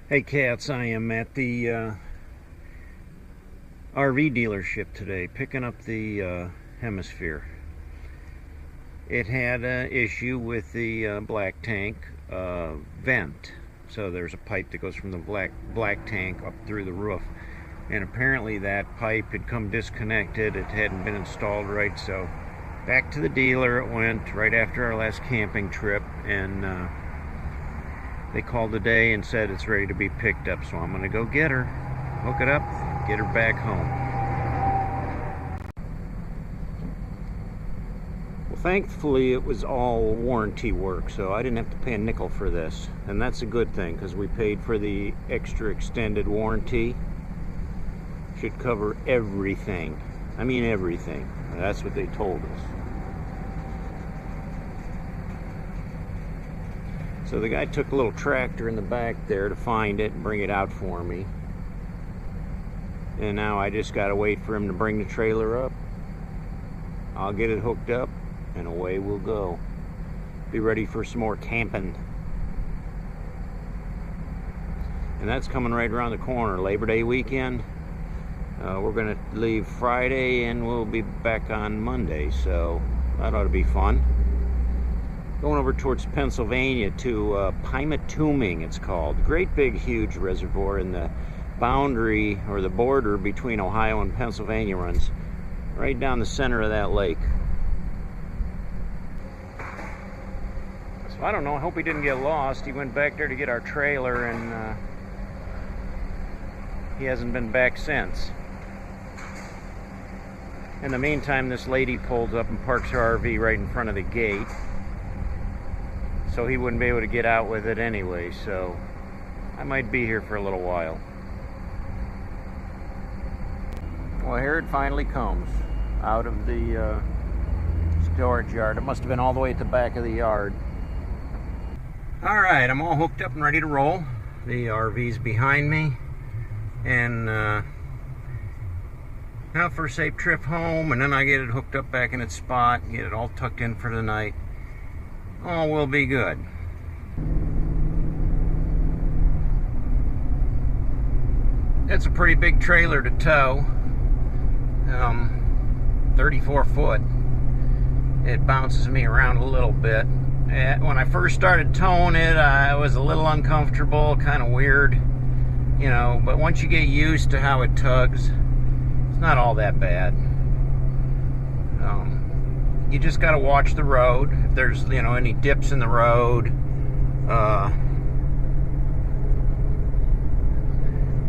Hey cats, I am at the RV dealership today picking up the Hemisphere. It had an issue with the black tank vent. So there's a pipe that goes from the black tank up through the roof. And apparently that pipe had come disconnected. It hadn't been installed right, so back to the dealer it went right after our last camping trip, and they called today and said it's ready to be picked up, so I'm going to go get her, hook it up, get her back home. Well, thankfully it was all warranty work, so I didn't have to pay a nickel for this, and that's a good thing because we paid for the extra extended warranty. Should cover everything. I mean everything. That's what they told us. So the guy took a little tractor in the back there to find it and bring it out for me. And now I just gotta wait for him to bring the trailer up. I'll get it hooked up and away we'll go. Be ready for some more camping. And that's coming right around the corner, Labor Day weekend. We're gonna leave Friday and we'll be back on Monday, so that ought to be fun. Going over towards Pennsylvania to Pymatuning, it's called. Great big huge reservoir, and the boundary or the border between Ohio and Pennsylvania runs right down the center of that lake. So I don't know, I hope he didn't get lost. He went back there to get our trailer and he hasn't been back since. In the meantime, this lady pulls up and parks her RV right in front of the gate. So he wouldn't be able to get out with it anyway, so I might be here for a little while. Well, here it finally comes out of the storage yard. It must have been all the way at the back of the yard. Alright, I'm all hooked up and ready to roll. The RV's behind me, and now for a safe trip home, and then I get it hooked up back in its spot, get it all tucked in for the night. All will be good. It's a pretty big trailer to tow. 34 foot. It bounces me around a little bit. When I first started towing it, I was a little uncomfortable, kind of weird, you know, but once you get used to how it tugs, it's not all that bad. You just got to watch the road. If there's, you know, any dips in the road,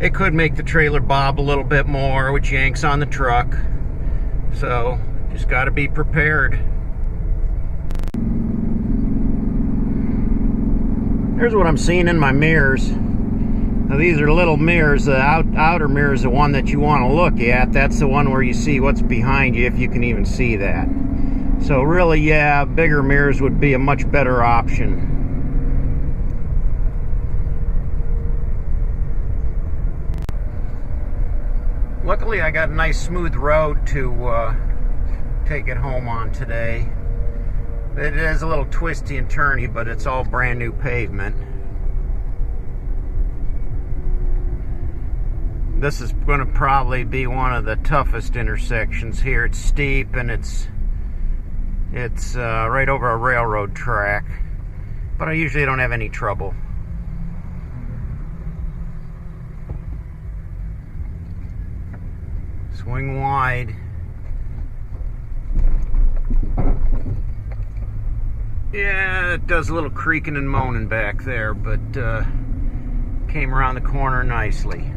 it could make the trailer bob a little bit more, which yanks on the truck. So just got to be prepared. Here's what I'm seeing in my mirrors. Now these are little mirrors. The outer mirror is the one that you want to look at. That's the one where you see what's behind you, if you can even see that. So really, yeah, bigger mirrors would be a much better option. Luckily, I got a nice smooth road to take it home on today. It is a little twisty and turny, but it's all brand new pavement. This is going to probably be one of the toughest intersections here. It's steep and it's right over a railroad track, but I usually don't have any trouble. Swing wide. Yeah, it does a little creaking and moaning back there, but came around the corner nicely.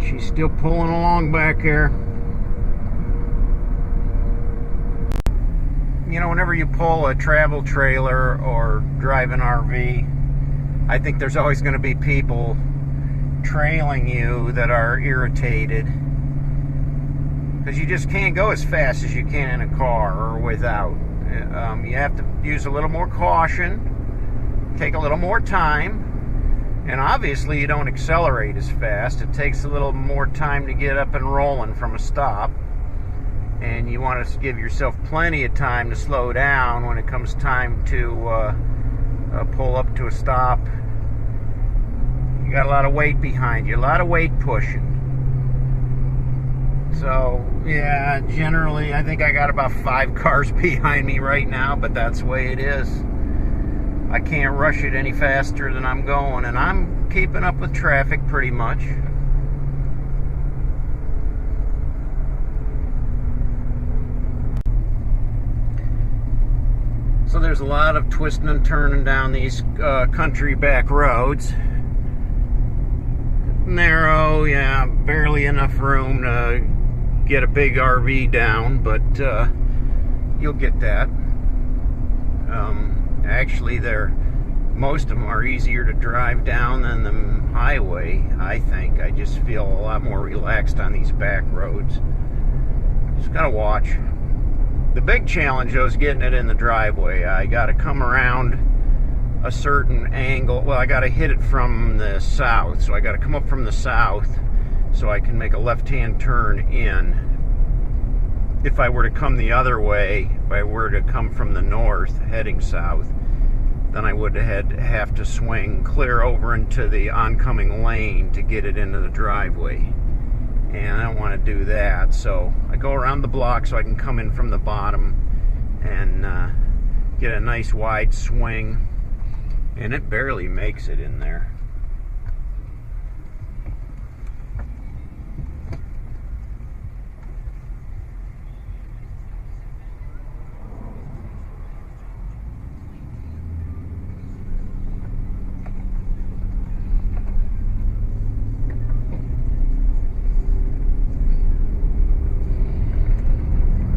She's still pulling along back there. You know, whenever you pull a travel trailer or drive an RV, I think there's always going to be people trailing you that are irritated. Because you just can't go as fast as you can in a car or without. You have to use a little more caution, take a little more time, And obviously you don't accelerate as fast. It takes a little more time to get up and rolling from a stop. And you want to give yourself plenty of time to slow down when it comes time to pull up to a stop. You got a lot of weight behind you, a lot of weight pushing. So, yeah, generally I think I got about 5 cars behind me right now, but that's the way it is. I can't rush it any faster than I'm going, and I'm keeping up with traffic pretty much. So there's a lot of twisting and turning down these country back roads. Narrow, yeah, barely enough room to get a big RV down, but you'll get that. Actually, most of them are easier to drive down than the highway, I think. I just feel a lot more relaxed on these back roads. Just gotta watch. The big challenge, though, is getting it in the driveway. I gotta come around a certain angle. Well, I gotta hit it from the south, so I gotta come up from the south so I can make a left-hand turn in. If I were to come the other way, if I were to come from the north heading south, then I would have to swing clear over into the oncoming lane to get it into the driveway. And I don't want to do that, so I go around the block so I can come in from the bottom and get a nice wide swing. And it barely makes it in there.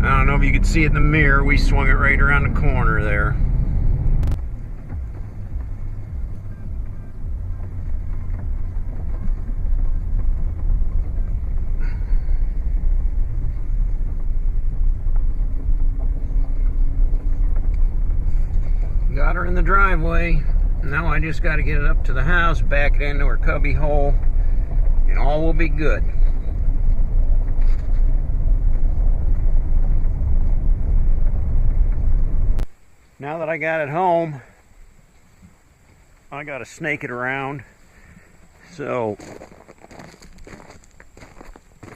I don't know if you could see it in the mirror. We swung it right around the corner there. Got her in the driveway. Now I just got to get it up to the house, back it into her cubby hole, and all will be good. Now that I got it home, I got to snake it around. So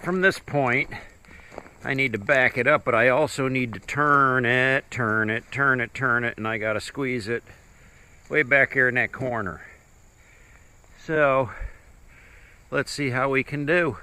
from this point, I need to back it up, but I also need to turn it, and I got to squeeze it way back here in that corner. So let's see how we can do.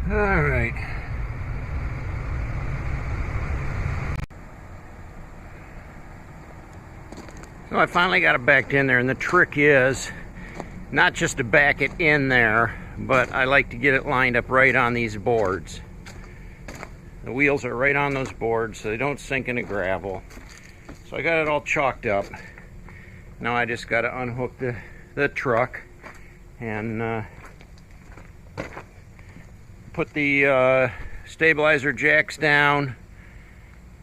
All right. So I finally got it backed in there, and the trick is not just to back it in there, but I like to get it lined up right on these boards. The wheels are right on those boards so they don't sink into gravel. So I got it all chalked up. Now I just got to unhook the truck and put the stabilizer jacks down,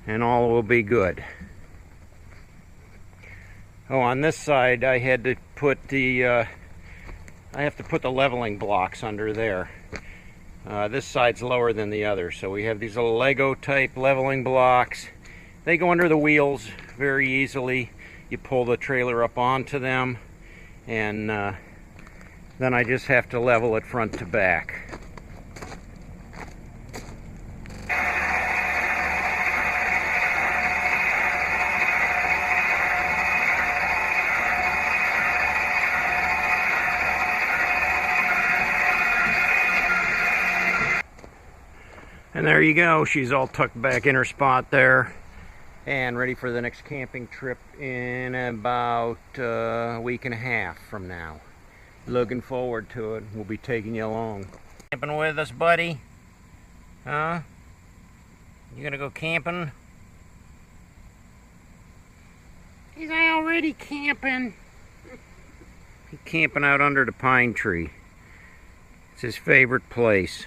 and all will be good. Oh, on this side I had to put the I have to put the leveling blocks under there. This side's lower than the other, so we have these little Lego type leveling blocks. They go under the wheels very easily. You pull the trailer up onto them, and then I just have to level it front to back. And there you go, she's all tucked back in her spot there. and ready for the next camping trip in about a week and a half from now. Looking forward to it. We'll be taking you along. Camping with us, buddy? Huh? You gonna go camping? He's already camping. He's camping out under the pine tree. It's his favorite place.